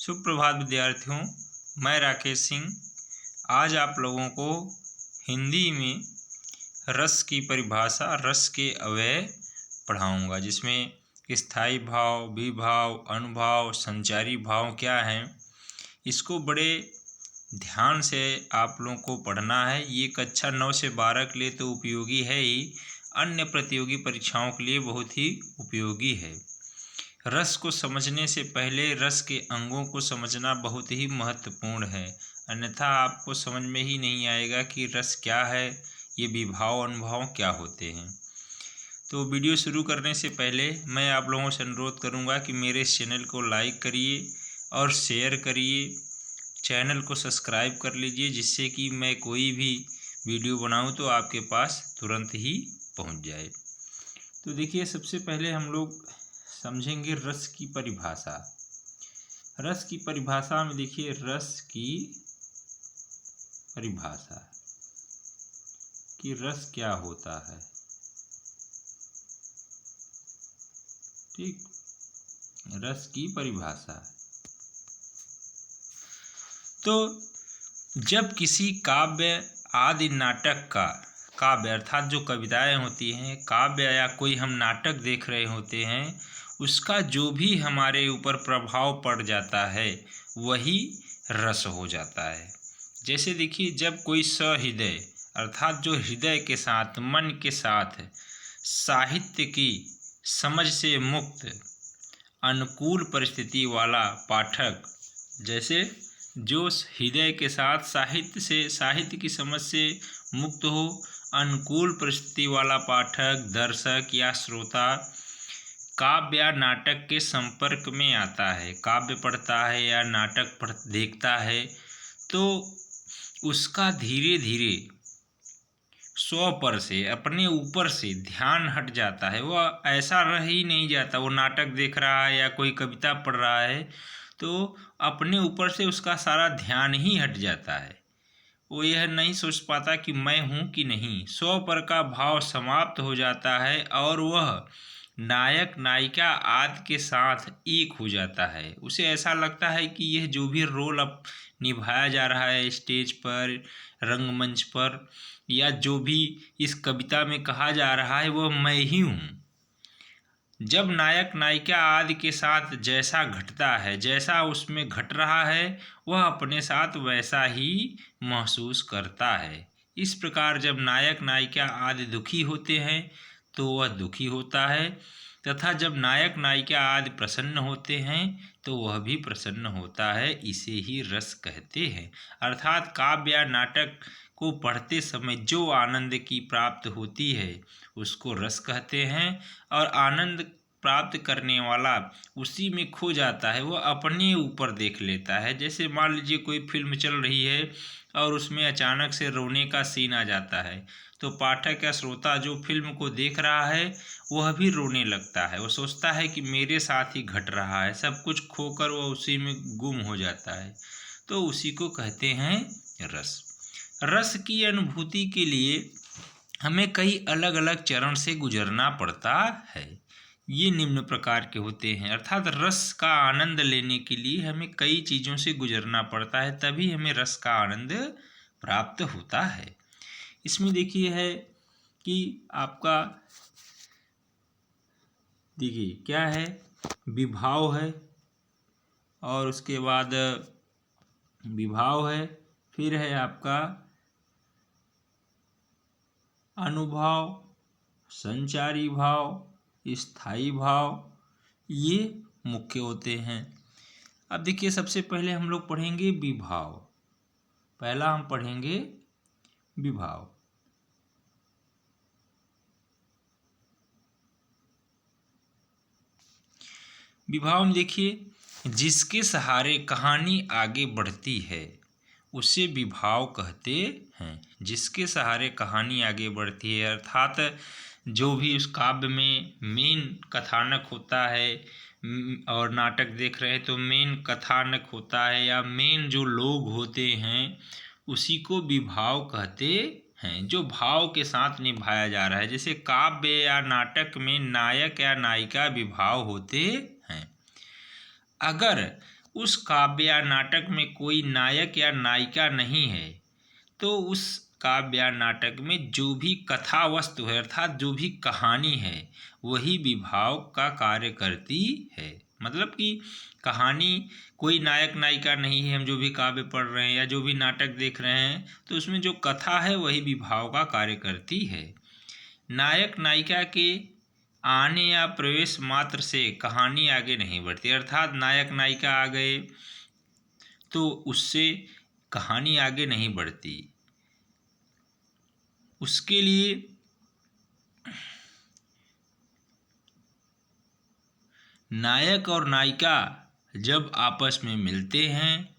सुप्रभात विद्यार्थियों, मैं राकेश सिंह आज आप लोगों को हिंदी में रस की परिभाषा, रस के अव्यय पढ़ाऊंगा, जिसमें स्थायी भाव, विभाव, अनुभाव, संचारी भाव क्या हैं, इसको बड़े ध्यान से आप लोगों को पढ़ना है। ये कक्षा 9 से 12 के लिए तो उपयोगी है ही, अन्य प्रतियोगी परीक्षाओं के लिए बहुत ही उपयोगी है। रस को समझने से पहले रस के अंगों को समझना बहुत ही महत्वपूर्ण है, अन्यथा आपको समझ में ही नहीं आएगा कि रस क्या है, ये विभाव अनुभाव क्या होते हैं। तो वीडियो शुरू करने से पहले मैं आप लोगों से अनुरोध करूंगा कि मेरे इस चैनल को लाइक करिए और शेयर करिए, चैनल को सब्सक्राइब कर लीजिए, जिससे कि मैं कोई भी वीडियो बनाऊं तो आपके पास तुरंत ही पहुंच जाए। तो देखिए, सबसे पहले हम लोग समझेंगे रस की परिभाषा। रस की परिभाषा में देखिए, रस की परिभाषा कि रस क्या होता है। ठीक, रस की परिभाषा। तो जब किसी काव्य आदि नाटक का, काव्य अर्थात जो कविताएं होती हैं, काव्य या कोई हम नाटक देख रहे होते हैं, उसका जो भी हमारे ऊपर प्रभाव पड़ जाता है वही रस हो जाता है। जैसे देखिए, जब कोई सहृदय अर्थात जो हृदय के साथ, मन के साथ साहित्य की समझ से मुक्त अनुकूल परिस्थिति वाला पाठक, जैसे जो हृदय के साथ साहित्य की समझ से मुक्त हो, अनुकूल परिस्थिति वाला पाठक, दर्शक या श्रोता काव्य या नाटक के संपर्क में आता है, काव्य पढ़ता है या नाटक देखता है, तो उसका धीरे धीरे स्व पर से, अपने ऊपर से ध्यान हट जाता है। वह ऐसा रह ही नहीं जाता, वो नाटक देख रहा है या कोई कविता पढ़ रहा है तो अपने ऊपर से उसका सारा ध्यान ही हट जाता है। वो यह नहीं सोच पाता कि मैं हूँ कि नहीं, स्व पर का भाव समाप्त हो जाता है और वह नायक नायिका आदि के साथ एक हो जाता है। उसे ऐसा लगता है कि यह जो भी रोल अब निभाया जा रहा है स्टेज पर, रंगमंच पर, या जो भी इस कविता में कहा जा रहा है, वह मैं ही हूँ। जब नायक नायिका आदि के साथ जैसा घटता है, जैसा उसमें घट रहा है, वह अपने साथ वैसा ही महसूस करता है। इस प्रकार जब नायक नायिका आदि दुखी होते हैं तो वह दुखी होता है, तथा जब नायक नायिका आदि प्रसन्न होते हैं तो वह भी प्रसन्न होता है। इसे ही रस कहते हैं। अर्थात काव्य या नाटक को पढ़ते समय जो आनंद की प्राप्त होती है उसको रस कहते हैं, और आनंद प्राप्त करने वाला उसी में खो जाता है, वह अपने ऊपर देख लेता है। जैसे मान लीजिए कोई फिल्म चल रही है और उसमें अचानक से रोने का सीन आ जाता है, तो पाठक या श्रोता जो फिल्म को देख रहा है वह भी रोने लगता है। वह सोचता है कि मेरे साथ ही घट रहा है, सब कुछ खोकर वह उसी में गुम हो जाता है। तो उसी को कहते हैं रस। रस की अनुभूति के लिए हमें कई अलग अलग चरण से गुजरना पड़ता है। ये निम्न प्रकार के होते हैं, अर्थात रस का आनंद लेने के लिए हमें कई चीज़ों से गुजरना पड़ता है, तभी हमें रस का आनंद प्राप्त होता है। इसमें देखिए है कि आपका देखिए क्या है, विभाव है, और उसके बाद विभाव है, फिर है आपका अनुभाव, संचारी भाव, स्थायी भाव, ये मुख्य होते हैं। अब देखिए, सबसे पहले हम लोग पढ़ेंगे विभाव। पहला हम पढ़ेंगे विभाव। विभाव में देखिए, जिसके सहारे कहानी आगे बढ़ती है उसे विभाव कहते हैं। जिसके सहारे कहानी आगे बढ़ती है, अर्थात जो भी उस काव्य में मेन कथानक होता है, और नाटक देख रहे हैं तो मेन कथानक होता है या मेन जो लोग होते हैं, उसी को विभाव कहते हैं, जो भाव के साथ निभाया जा रहा है। जैसे काव्य या नाटक में नायक या नायिका विभाव होते हैं। अगर उस काव्य या नाटक में कोई नायक या नायिका नहीं है तो उस काव्य या नाटक में जो भी कथा वस्तु है अर्थात जो भी कहानी है वही विभाव का कार्य करती है। मतलब कि कहानी कोई नायक नायिका नहीं है, हम जो भी काव्य पढ़ रहे हैं या जो भी नाटक देख रहे हैं तो उसमें जो कथा है वही विभाव का कार्य करती है। नायक नायिका के आने या प्रवेश मात्र से कहानी आगे नहीं बढ़ती, अर्थात नायक नायिका आ गए तो उससे कहानी आगे नहीं बढ़ती। उसके लिए नायक और नायिका जब आपस में मिलते हैं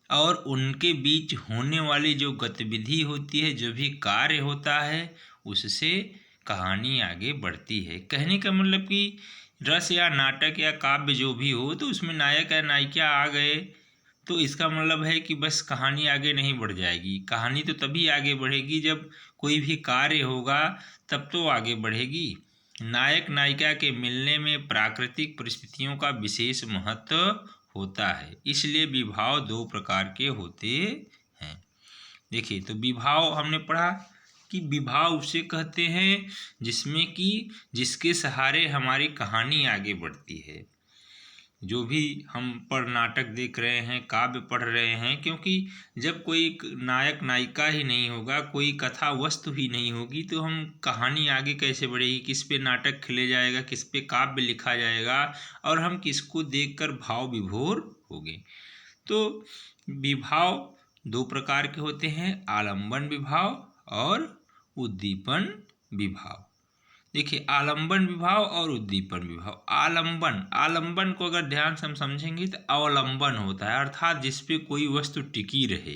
और उनके बीच होने वाली जो गतिविधि होती है, जो भी कार्य होता है, उससे कहानी आगे बढ़ती है। कहने का मतलब कि रस या नाटक या काव्य जो भी हो तो उसमें नायक या नायिका आ गए तो इसका मतलब है कि बस कहानी आगे नहीं बढ़ जाएगी। कहानी तो तभी आगे बढ़ेगी जब कोई भी कार्य होगा, तब तो आगे बढ़ेगी। नायक नायिका के मिलने में प्राकृतिक परिस्थितियों का विशेष महत्व होता है, इसलिए विभाव दो प्रकार के होते हैं। देखिए, तो विभाव हमने पढ़ा कि विभाव उसे कहते हैं जिसमें कि जिसके सहारे हमारी कहानी आगे बढ़ती है। जो भी हम पर नाटक देख रहे हैं, काव्य पढ़ रहे हैं, क्योंकि जब कोई नायक नायिका ही नहीं होगा, कोई कथा वस्तु ही नहीं होगी तो हम कहानी आगे कैसे बढ़ेगी, किस पे नाटक खिले जाएगा, किस पे काव्य लिखा जाएगा और हम किसको देखकर भाव विभोर होंगे। तो विभाव दो प्रकार के होते हैं, आलंबन विभाव और उद्दीपन विभाव। देखिए, आलंबन विभाव और उद्दीपन विभाव। आलंबन को अगर ध्यान से हम समझेंगे तो अवलंबन होता है, अर्थात जिस पे कोई वस्तु टिकी रहे।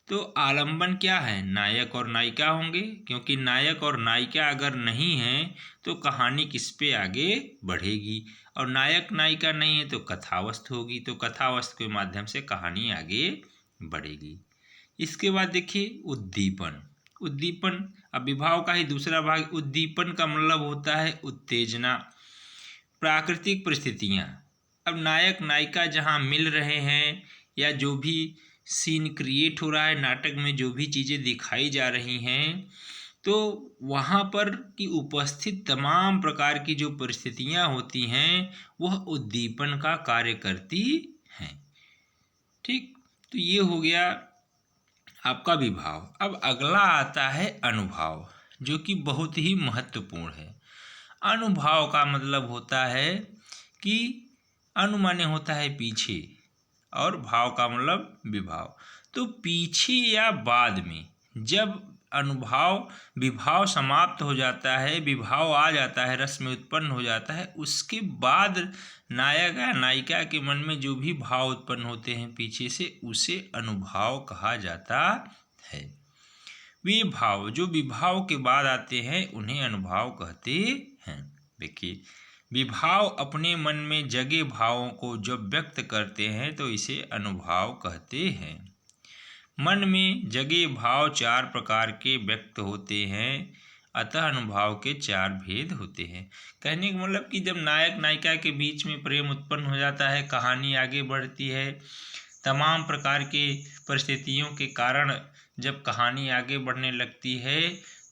तो आलंबन क्या है, नायक और नायिका होंगे, क्योंकि नायक और नायिका अगर नहीं है तो कहानी किस पे आगे बढ़ेगी, और नायक नायिका नहीं है तो कथावस्तु होगी, तो कथावस्तु के माध्यम से कहानी आगे बढ़ेगी। इसके बाद देखिए उद्दीपन। अब विभाव का ही दूसरा भाग उद्दीपन का मतलब होता है उत्तेजना, प्राकृतिक परिस्थितियाँ। अब नायक नायिका जहाँ मिल रहे हैं या जो भी सीन क्रिएट हो रहा है, नाटक में जो भी चीज़ें दिखाई जा रही हैं, तो वहाँ पर की उपस्थित तमाम प्रकार की जो परिस्थितियाँ होती हैं वह उद्दीपन का कार्य करती हैं। ठीक, तो ये हो गया आपका विभाव। अब अगला आता है अनुभाव, जो कि बहुत ही महत्वपूर्ण है। अनुभाव का मतलब होता है कि अनु माने होता है पीछे और भाव का मतलब विभाव। तो पीछे या बाद में जब विभाव समाप्त हो जाता है, विभाव आ जाता है, रस में उत्पन्न हो जाता है, उसके बाद नायक या नायिका के मन में जो भी भाव उत्पन्न होते हैं पीछे से, उसे अनुभाव कहा जाता है। वे भाव जो विभाव के बाद आते हैं उन्हें अनुभाव कहते हैं। देखिए, विभाव अपने मन में जगे भावों को जब व्यक्त करते हैं तो इसे अनुभाव कहते हैं। मन में जगे भाव चार प्रकार के व्यक्त होते हैं, अतः अनुभाव के चार भेद होते हैं। कहने का मतलब कि जब नायक नायिका के बीच में प्रेम उत्पन्न हो जाता है, कहानी आगे बढ़ती है, तमाम प्रकार के परिस्थितियों के कारण जब कहानी आगे बढ़ने लगती है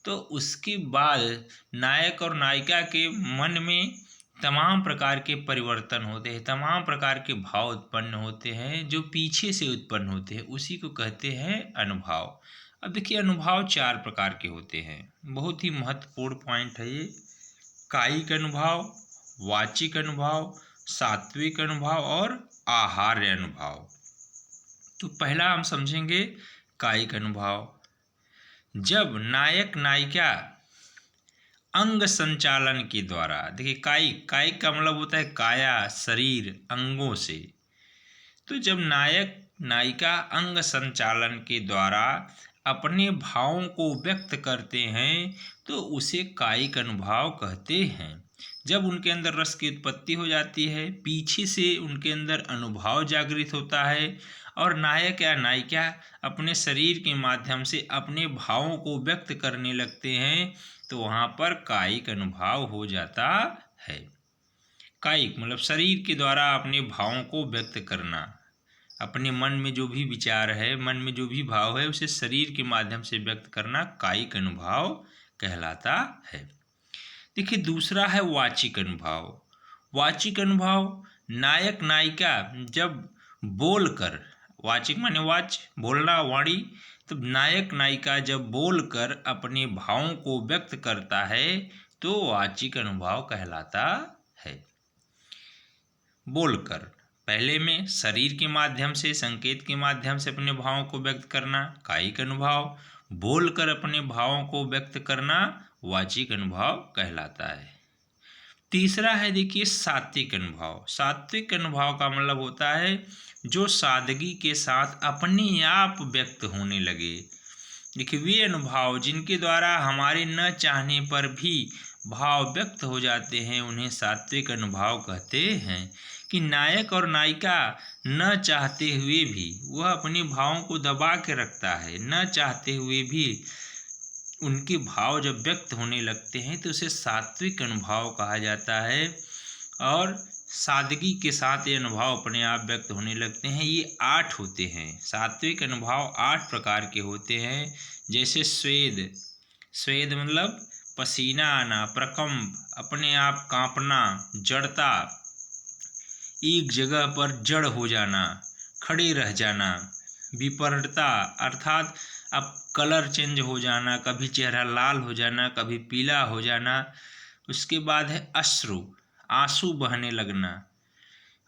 तो उसके बाद नायक और नायिका के मन में तमाम प्रकार के परिवर्तन होते हैं, तमाम प्रकार के भाव उत्पन्न होते हैं जो पीछे से उत्पन्न होते हैं, उसी को कहते हैं अनुभाव। अब देखिए, अनुभाव चार प्रकार के होते हैं, बहुत ही महत्वपूर्ण पॉइंट है ये। कायिक अनुभाव, वाचिक अनुभाव, सात्विक अनुभाव और आहार्य अनुभाव। तो पहला हम समझेंगे कायिक अनुभाव। जब नायक नायिका अंग संचालन के द्वारा, देखिए कायिक का मतलब होता है काया, शरीर, अंगों से। तो जब नायक नायिका अंग संचालन के द्वारा अपने भावों को व्यक्त करते हैं तो उसे कायिक अनुभाव कहते हैं। जब उनके अंदर रस की उत्पत्ति हो जाती है, पीछे से उनके अंदर अनुभाव जागृत होता है और नायक या नायिका अपने शरीर के माध्यम से अपने भावों को व्यक्त करने लगते हैं, तो वहाँ पर कायिक अनुभाव हो जाता है। कायिक मतलब शरीर के द्वारा अपने भावों को व्यक्त करना, अपने मन में जो भी विचार है, मन में जो भी भाव है उसे शरीर के माध्यम से व्यक्त करना कायिक अनुभाव कहलाता है। देखिए दूसरा है वाचिक अनुभाव। वाचिक अनुभाव नायक नायिका जब बोलकर, वाचिक माने वाच बोलना वाणी, तो नायक नायिका जब बोलकर अपने भावों को व्यक्त करता है तो वाचिक अनुभाव कहलाता है। बोलकर पहले में शरीर के माध्यम से, संकेत के माध्यम से अपने भावों को व्यक्त करना कायिक अनुभाव, बोलकर अपने भावों को व्यक्त करना वाचिक अनुभाव कहलाता है। तीसरा है देखिए सात्विक अनुभाव। सात्विक अनुभाव का मतलब होता है जो सादगी के साथ अपने आप व्यक्त होने लगे। देखिए वे अनुभाव जिनके द्वारा हमारे न चाहने पर भी भाव व्यक्त हो जाते हैं उन्हें सात्विक अनुभाव कहते हैं। कि नायक और नायिका न चाहते हुए भी वह अपने भावों को दबा के रखता है, न चाहते हुए भी उनके भाव जब व्यक्त होने लगते हैं तो उसे सात्विक अनुभाव कहा जाता है। और सादगी के साथ ये अनुभव अपने आप व्यक्त होने लगते हैं। ये 8 होते हैं। सात्विक अनुभाव 8 प्रकार के होते हैं। जैसे स्वेद, स्वेद मतलब पसीना आना, प्रकंप अपने आप कांपना, जड़ता एक जगह पर जड़ हो जाना, खड़े रह जाना, विपर्णता अर्थात अब कलर चेंज हो जाना, कभी चेहरा लाल हो जाना, कभी पीला हो जाना। उसके बाद है अश्रु, आंसू बहने लगना,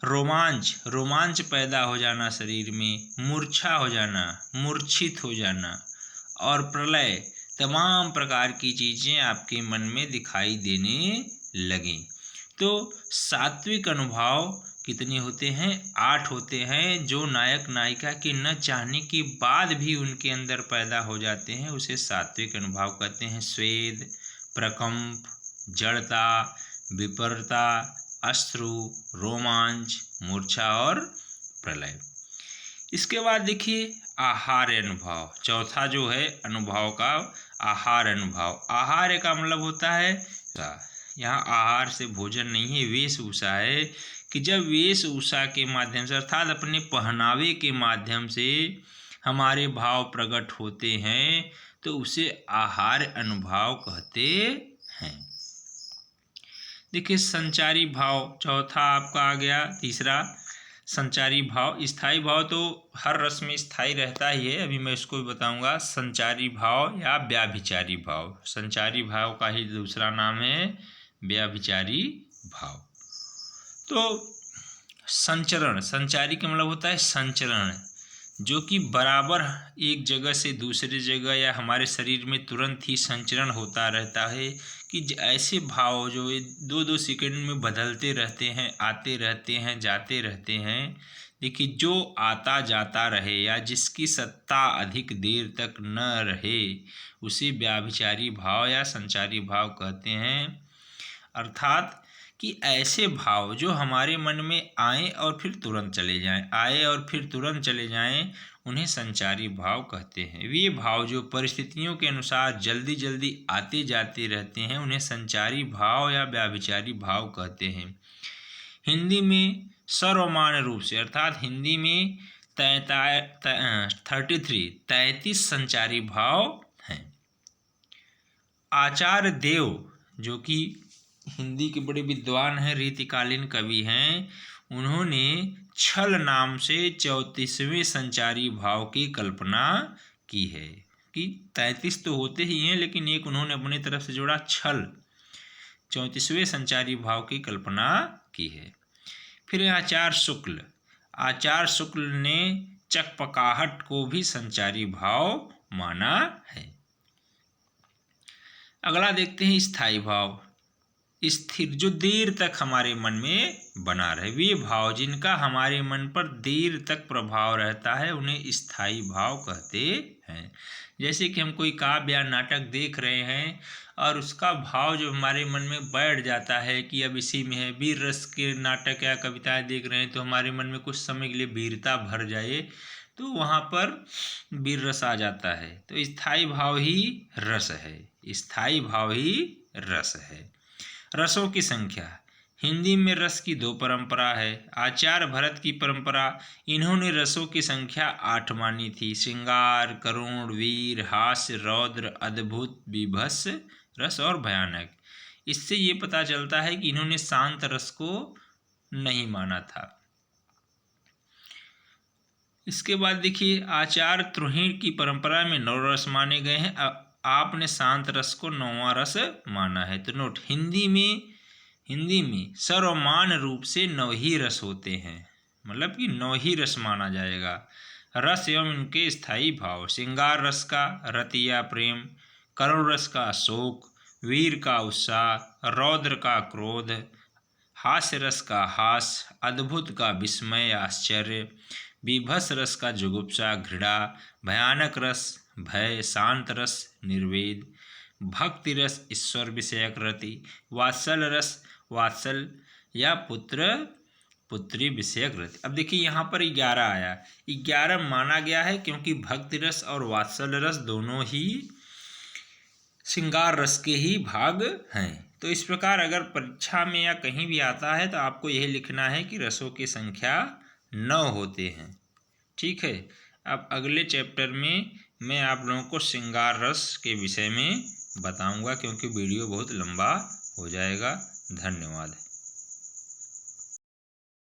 रोमांच, रोमांच पैदा हो जाना शरीर में, मूर्छा हो जाना, मूर्छित हो जाना, और प्रलय, तमाम प्रकार की चीज़ें आपके मन में दिखाई देने लगें। तो सात्विक अनुभाव कितने होते हैं? 8 होते हैं, जो नायक नायिका के न चाहने के बाद भी उनके अंदर पैदा हो जाते हैं, उसे सात्विक अनुभाव कहते हैं। स्वेद, प्रकंप, जड़ता, विपर्ता, अश्रु, रोमांच, मूर्छा और प्रलय। इसके बाद देखिए आहार अनुभव, चौथा जो है अनुभव का आहार अनुभव। आहार का मतलब होता है, यहाँ आहार से भोजन नहीं है, वेशभूषा है। कि जब वेशभूषा के माध्यम से अर्थात अपने पहनावे के माध्यम से हमारे भाव प्रकट होते हैं तो उसे आहार अनुभाव कहते हैं। देखिए संचारी भाव चौथा आपका आ गया। तीसरा संचारी भाव। स्थायी भाव तो हर रस में स्थायी रहता ही है, अभी मैं इसको भी बताऊंगा। संचारी भाव या व्याभिचारी भाव, संचारी भाव का ही दूसरा नाम है व्याभिचारी भाव। तो संचरण, संचारी का मतलब होता है संचरण, जो कि बराबर एक जगह से दूसरे जगह या हमारे शरीर में तुरंत ही संचरण होता रहता है। कि ऐसे भाव जो 2-2 सेकंड में बदलते रहते हैं, आते रहते हैं, जाते रहते हैं। देखिए जो आता जाता रहे या जिसकी सत्ता अधिक देर तक न रहे उसे व्याभिचारी भाव या संचारी भाव कहते हैं। अर्थात कि ऐसे भाव जो हमारे मन में आए और फिर तुरंत चले जाएं, आए और फिर तुरंत चले जाएं, उन्हें संचारी भाव कहते हैं। वे भाव जो परिस्थितियों के अनुसार जल्दी जल्दी आते जाते रहते हैं उन्हें संचारी भाव या व्याभिचारी भाव कहते हैं। हिंदी में सर्वमान्य रूप से अर्थात हिंदी में 33 संचारी भाव हैं। आचार्य देव जो कि हिंदी के बड़े विद्वान हैं, रीतिकालीन कवि हैं, उन्होंने छल नाम से 34वें संचारी भाव की कल्पना की है। कि 33 तो होते ही हैं लेकिन एक उन्होंने अपने तरफ से जोड़ा, छल, 34वें संचारी भाव की कल्पना की है। फिर आचार्य शुक्ल, आचार्य शुक्ल ने चकपकाहट को भी संचारी भाव माना है। अगला देखते हैं स्थायी भाव। स्थिर, जो देर तक हमारे मन में बना रहे, वे भाव जिनका हमारे मन पर देर तक प्रभाव रहता है उन्हें स्थायी भाव कहते हैं। जैसे कि हम कोई काव्य या नाटक देख रहे हैं और उसका भाव जो हमारे मन में बैठ जाता है कि अब इसी में है। वीर रस के नाटक या कविताएं देख रहे हैं तो हमारे मन में कुछ समय के लिए वीरता भर जाए तो वहाँ पर वीर रस आ जाता है। तो स्थायी भाव ही रस है, स्थायी भाव ही रस है। रसों की संख्या, हिंदी में रस की 2 परंपरा है। आचार्य भरत की परंपरा, इन्होंने रसों की संख्या 8 मानी थी। श्रृंगार, करुण, वीर, हास्य, रौद्र, अद्भुत, बीभत्स रस और भयानक। इससे ये पता चलता है कि इन्होंने शांत रस को नहीं माना था। इसके बाद देखिए, आचार्य त्रोहिण की परंपरा में 9 रस माने गए हैं। आपने शांत रस को 9वां रस माना है। तो नोट, हिंदी में सर्वमान्य रूप से 9 ही रस होते हैं, मतलब कि 9 ही रस माना जाएगा। रस एवं उनके स्थायी भाव, श्रृंगार रस का रति या प्रेम, करुण रस का शोक, वीर का उत्साह, रौद्र का क्रोध, हास्य रस का हास, अद्भुत का विस्मय आश्चर्य, बीभत्स रस का जुगुप्सा घृणा, भयानक रस भय, शांत रस निर्वेद, भक्ति रस ईश्वर विषयक रति, वात्सल रस वात्सल या पुत्री विषयक रति। अब देखिए यहाँ पर 11 आया, 11 माना गया है क्योंकि भक्ति रस और वात्सल रस दोनों ही श्रृंगार रस के ही भाग हैं। तो इस प्रकार अगर परीक्षा में या कहीं भी आता है तो आपको यही लिखना है कि रसों की संख्या 9 होते हैं। ठीक है, अब अगले चैप्टर में मैं आप लोगों को श्रृंगार रस के विषय में बताऊंगा, क्योंकि वीडियो बहुत लंबा हो जाएगा। धन्यवाद।